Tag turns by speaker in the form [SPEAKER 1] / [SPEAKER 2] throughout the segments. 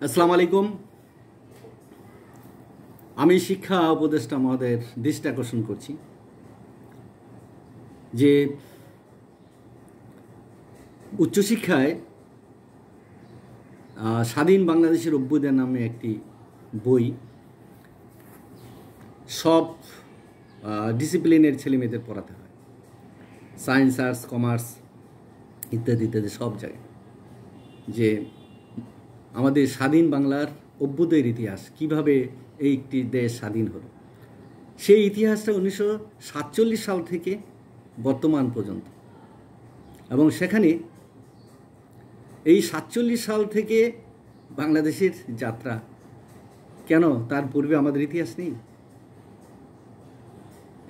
[SPEAKER 1] আসসালামু আলাইকুম। আমি শিক্ষা উপদেষ্টা মহোদয়ের দৃষ্টি আকর্ষণ করছি যে উচ্চশিক্ষায় স্বাধীন বাংলাদেশের অভ্যুদয় নামে একটি বই সব ডিসিপ্লিনের ছেলেমেয়েদের পড়াতে হয়। সায়েন্স, আর্টস, কমার্স ইত্যাদি ইত্যাদি সব জায়গায়, যে আমাদের স্বাধীন বাংলার অভ্যুদয়ের ইতিহাস, কিভাবে এই একটি দেশ স্বাধীন হলো, সেই ইতিহাসটা 1947 সাল থেকে বর্তমান পর্যন্ত। এবং সেখানে এই 47 সাল থেকে বাংলাদেশের যাত্রা, কেন তার পূর্বে আমাদের ইতিহাস নেই?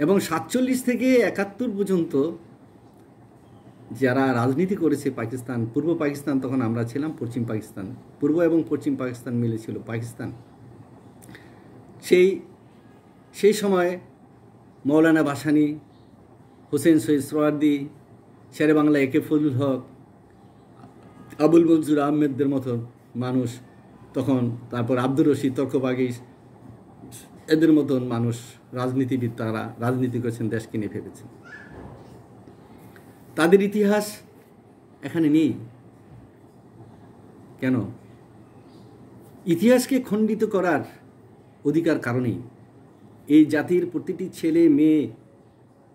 [SPEAKER 1] এবং 47 থেকে 71 পর্যন্ত যারা রাজনীতি করেছে পাকিস্তান, পূর্ব পাকিস্তান, তখন আমরা ছিলাম পশ্চিম পাকিস্তান, পূর্ব এবং পশ্চিম পাকিস্তান মিলে ছিল পাকিস্তান। সেই সময় মৌলানা ভাসানী, হোসেন শহীদ সোহরাওয়ার্দী, শেরে বাংলা একে ফজলুল হক, আবুল মনসুর আহমেদদের মতো মানুষ তখন, তারপর আব্দুর রশিদ তর্কবাগীশ, এদের মতন মানুষ, রাজনীতিবিদ, তারা রাজনীতি করেছেন, দেশকে নিয়ে ভেবেছেন। তাদের ইতিহাস এখানে নেই কেন? ইতিহাসকে খণ্ডিত করার অধিকার কারণেই এই জাতির প্রতিটি ছেলে মেয়ে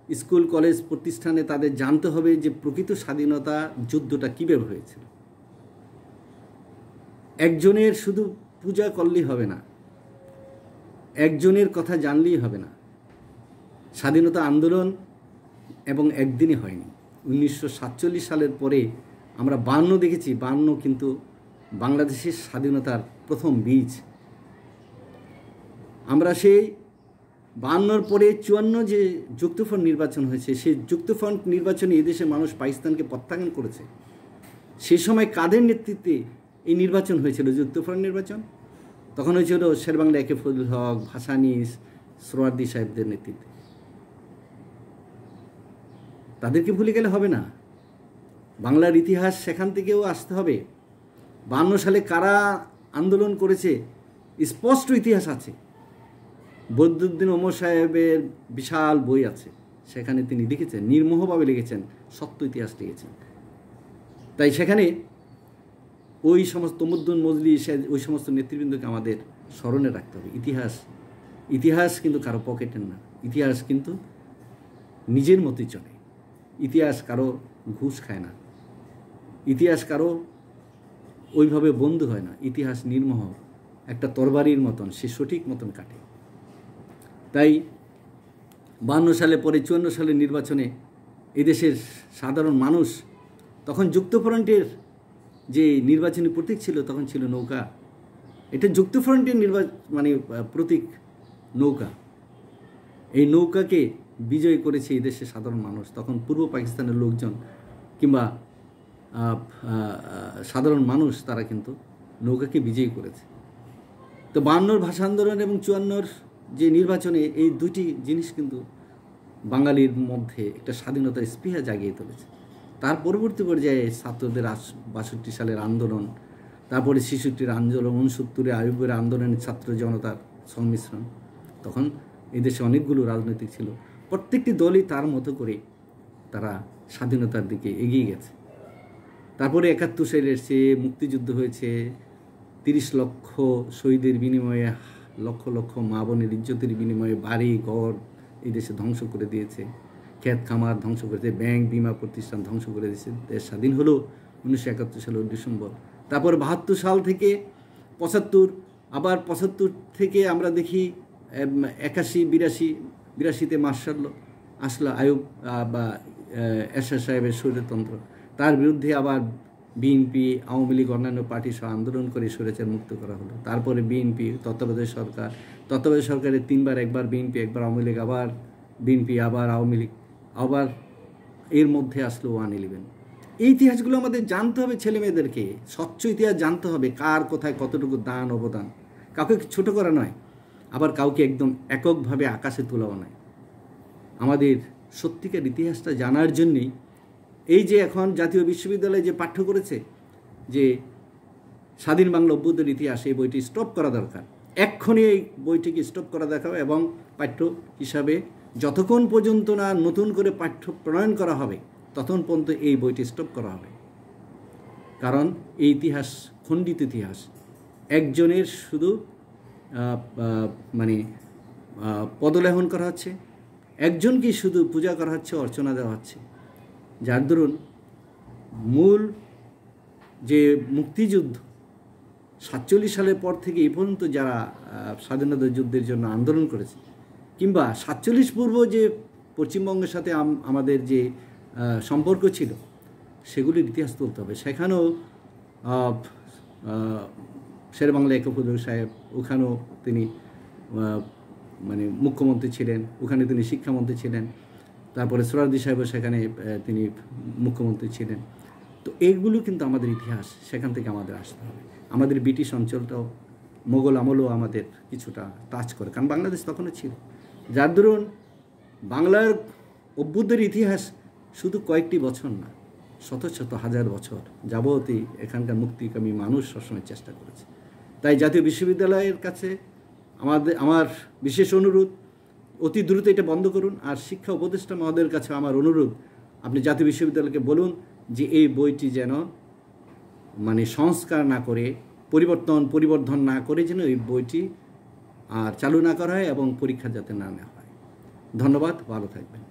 [SPEAKER 1] স্কুল কলেজ প্রতিষ্ঠানে তাদের জানতে হবে যে প্রকৃত স্বাধীনতা যুদ্ধটা কীভাবে হয়েছিল। একজনের শুধু পূজা করলেই হবে না, একজনের কথা জানলেই হবে না। স্বাধীনতা আন্দোলন এবং একদিনে হয়নি। 1947 সালের পরে আমরা 52 দেখেছি। 52 কিন্তু বাংলাদেশের স্বাধীনতার প্রথম বীজ। আমরা সেই 52-র পরে 54 যে যুক্তফ্রন্ট নির্বাচন হয়েছে, সেই যুক্তফ্রন্ট নির্বাচনে এদেশের মানুষ পাকিস্তানকে প্রত্যাখ্যান করেছে। সে সময় কাদের নেতৃত্বে এই নির্বাচন হয়েছিল? যুক্তফ্রন্ট নির্বাচন তখন হয়েছিল শেরে বাংলা একে ফজলুল হক, ভাসানী, সোহরাওয়ার্দী সাহেবদের নেতৃত্বে। তাদেরকে ভুলে গেলে হবে না। বাংলার ইতিহাস সেখান থেকেও আসতে হবে। 52 সালে কারা আন্দোলন করেছে স্পষ্ট ইতিহাস আছে। বদরুদ্দীন ওমর সাহেবের বিশাল বই আছে, সেখানে তিনি লিখেছেন, নির্মোহভাবে লিখেছেন, সত্য ইতিহাস লিখেছেন। তাই সেখানে ওই সমস্ত তমুদ্দুন মজলিস, ওই সমস্ত নেতৃবৃন্দকে আমাদের স্মরণে রাখতে হবে। ইতিহাস কিন্তু কারো পকেটের না। ইতিহাস কিন্তু নিজের মতোই চলে। ইতিহাস কারো ঘুষ খায় না, ইতিহাস কারো ওইভাবে বন্ধু হয় না। ইতিহাস নির্মোহ, একটা তরবারির মতন, সে সঠিক মতন কাটে। তাই 52 সালে পরে 54 সালের নির্বাচনে এদেশের সাধারণ মানুষ, তখন যুক্তফ্রন্টের যে নির্বাচনী প্রতীক ছিল, তখন ছিল নৌকা। এটা যুক্তফ্রন্টের প্রতীক নৌকা। এই নৌকাকে বিজয় করেছে এই দেশের সাধারণ মানুষ। তখন পূর্ব পাকিস্তানের লোকজন কিংবা সাধারণ মানুষ, তারা কিন্তু নৌকাকে বিজয়ী করেছে। তো 52-র ভাষা আন্দোলন এবং 54-র যে নির্বাচনে এই দুটি জিনিস কিন্তু বাঙালির মধ্যে একটা স্বাধীনতার স্পৃহা জাগিয়ে তুলেছে। তার পরবর্তী পর্যায়ে ছাত্রদের 62 সালের আন্দোলন, তারপরে 66-র আন্দোলন, 69-এ আইয়ুবের আন্দোলনের ছাত্র জনতার সংমিশ্রণ। তখন এদেশে অনেকগুলো রাজনৈতিক ছিল, প্রত্যেকটি দলই তার মতো করে তারা স্বাধীনতার দিকে এগিয়ে গেছে। তারপরে 71 সালে এসে মুক্তিযুদ্ধ হয়েছে। 30 লক্ষ শহীদের বিনিময়ে, লক্ষ লক্ষ মা বোনের ইজ্জতের বিনিময়ে বাড়ি ঘর এই দেশে ধ্বংস করে দিয়েছে, ক্ষেত খামার ধ্বংস করেছে, ব্যাংক বিমা প্রতিষ্ঠান ধ্বংস করে দিয়েছে। দেশ স্বাধীন হলো 1971 সালের ডিসেম্বর। তারপর 72 সাল থেকে 75, আবার 75 থেকে আমরা দেখি 81, 82তে মার্শাল আসলো, আইয়ুব বা এরশাদ সাহেবের স্বৈরতন্ত্র। তার বিরুদ্ধে আবার বিএনপি, আওয়ামী লীগ, অন্যান্য পার্টি সহ আন্দোলন করে স্বৈরাচার মুক্ত করা হলো। তারপরে বিএনপি, তত্ত্বাবধায়ক সরকারের 3 বার, একবার বিএনপি, একবার আওয়ামী লীগ, আবার বিএনপি, আবার আওয়ামী লীগ, আবার এর মধ্যে আসলো 111। এই ইতিহাসগুলো আমাদের জানতে হবে। ছেলে মেয়েদেরকে স্বচ্ছ ইতিহাস জানতে হবে, কার কোথায় কতটুকু দান অবদান। কাউকে ছোট করা নয়, আবার কাউকে একদম এককভাবে আকাশে তোলাও নয়। আমাদের সত্যিকার ইতিহাসটা জানার জন্যেই এই যে এখন জাতীয় বিশ্ববিদ্যালয়ে যে পাঠ্য করেছে, যে স্বাধীন বাংলা অভ্যুদয়ের ইতিহাস, এই বইটি স্টপ করা দরকার। এক্ষুনি এই বইটিকে স্টপ করা দরকার এবং পাঠ্য হিসাবে যতক্ষণ পর্যন্ত না নতুন করে পাঠ্য প্রণয়ন করা হবে ততক্ষণ পর্যন্ত এই বইটি স্টপ করা হবে। কারণ এই ইতিহাস খণ্ডিত ইতিহাস, একজনের শুধু মানে পদলেহন করা হচ্ছে, একজনকে শুধু পূজা করা হচ্ছে, অর্চনা দেওয়া হচ্ছে, যার দরুন মূল যে মুক্তিযুদ্ধ 47 সালের পর থেকে এই পর্যন্ত যারা স্বাধীনতা যুদ্ধের জন্য আন্দোলন করেছে, কিংবা 47 পূর্ব যে পশ্চিমবঙ্গের সাথে আমাদের যে সম্পর্ক ছিল, সেগুলির ইতিহাস তুলতে হবে। সেখানেও শেরেবাংলা একুপুর সাহেব, ওখানেও তিনি মানে মুখ্যমন্ত্রী ছিলেন, ওখানে তিনি শিক্ষামন্ত্রী ছিলেন। তারপরে সোহরাওয়ার্দী সাহেবও সেখানে তিনি মুখ্যমন্ত্রী ছিলেন। তো এইগুলো কিন্তু আমাদের ইতিহাস, সেখান থেকে আমাদের আসতে হবে। আমাদের ব্রিটিশ অঞ্চলটাও, মোগল আমলও আমাদের কিছুটা টাচ করে, কারণ বাংলাদেশ তখনও ছিল। যার দরুন বাংলার অভ্যুদয়ের ইতিহাস শুধু কয়েকটি বছর না, শত শত হাজার বছর যাবতই এখানকার মুক্তিকামী মানুষ সবসময় চেষ্টা করেছে। তাই জাতীয় বিশ্ববিদ্যালয়ের কাছে আমার বিশেষ অনুরোধ, অতি দ্রুত এটা বন্ধ করুন। আর শিক্ষা উপদেষ্টা মহোদয়ের কাছে আমার অনুরোধ, আপনি জাতীয় বিশ্ববিদ্যালয়কে বলুন যে এই বইটি যেন মানে সংস্কার না করে, পরিবর্ধন না করে যেন এই বইটি আর চালু না করা হয় এবং পরীক্ষা যাতে না নেওয়া হয়। ধন্যবাদ, ভালো থাকবেন।